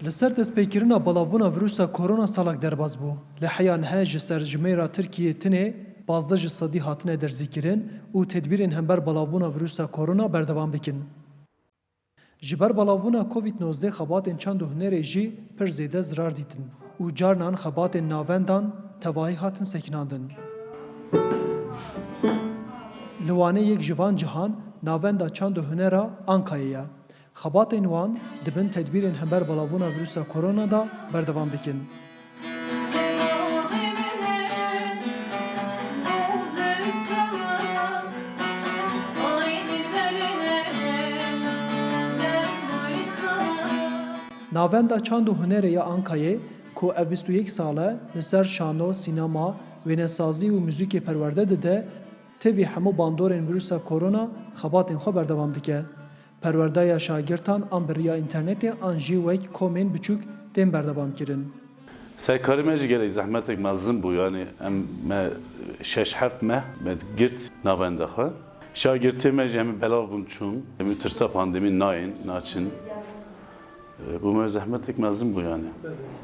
لسر دستپیکرنا بلاوبونا ویروسا کرونا سالک درباز بو. لحیان هج سر جمیرا ترکیه تنه بازدج صدی هاتنه درزیکرین و تدبیرین همبر بلاوبونا ویروسا کرونا بردوام دکن. جبر بلاوبونا کووید 19 خباتن چند هنری جی پر زیده زرار دیتن و جارنان خباتن ناوندان تواهی هاتن سکناندن. لوانه یک جوان جهان ناوندا چند هنرا آنکایه. خباتên wan dibin tedbîrên hember belavbûna vîrusa korona da berdewam dikin. Navenda çand û hunerê ya Ankayê ku ev 21 sal e li ser şano, sînema, wênesazî û muzîkê perwerde dide, tevî hemû bandorên vîrusa korona xebatên xwe berdewam dike. Perwerdaya şagirtan an biriya internetê an jî wek komên biçûk tên berdewam kirin. Serkarî me jî gelek zehmetek mezin bû yani em me şeş heft me girt navenda xwe. Şagirtê me jî em belav bûn çûn, em tirsa pandemî nayên naçin. Bu me zehmetek mezin bû yani.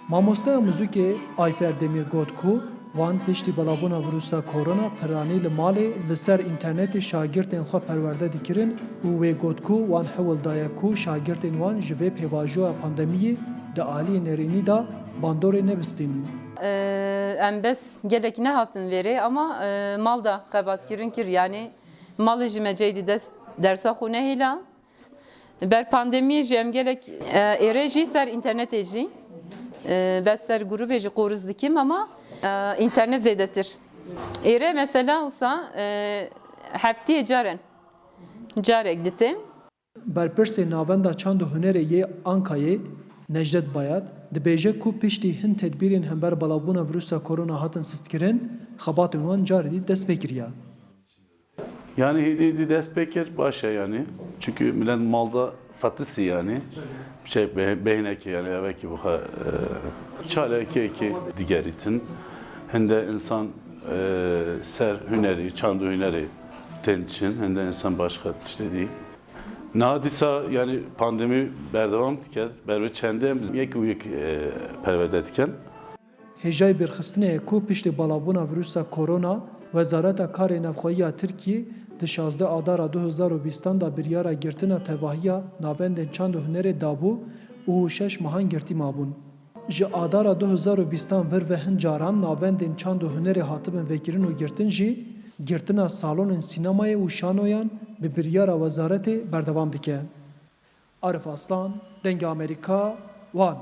Mamosteya muzîkê Ayfer Demir got ku wan tiştî belavbûna vîrusa korona piranî li malê li ser internetê şagirtên xwe perwerde dikirin û wê got ku wan hewil daye ku şagirtên wan ji vê pêvajoya pandemiyê di aliyê nêrînî da bandorê nebistînin. Em bes gelek nehatin verê ama mal da qebat kirin kir yani malê ji me ceydî dersa xwe nehêla. Ber pandemiyê jî em gelek êrê jî ser internetê jî bes ser grubê jî qoruz dikim ama internet zêdetir. Êrê mesela olsa heftiyê carek ditim. Berpirsê navenda çand û hunerê yê Ankayê Necdet Bayat dibêje ku piştî hin tedbîrên hember belavbûna vîrusa korona hatin sistkirin, xebatên wan carê dî dest pê kiriye. Yani hedi dest pekir başa yani. Çünkü milen malda fatısı yani. Beyneki yani evvelki bu çaleki digeritin. Hende insan ser hüneri, çandı hüneri tençin. Hende insan başka işte değil. Nadisa yani pandemi berdevam diker. Berbe çende yek uyuk pervedetken. Hêjayê bêrxistinê ku piştî belavbûna vîrusa korona Wezareta Karê Navxweyiya Tirkiyê di 16 Adara 2020 da biryara girtina tevahiya navendên çand û hunerê dabû û 6 mehan girtî mabûn. Ji Adara 2020 vir ve hin caran navendên çand û hunerê hatibin vekirin û girtin jî girtina salonên sînemayê û şanoyan bi biryara wezaretê berdewam dike. Arif Aslan, Dengê Amerîka, Wan.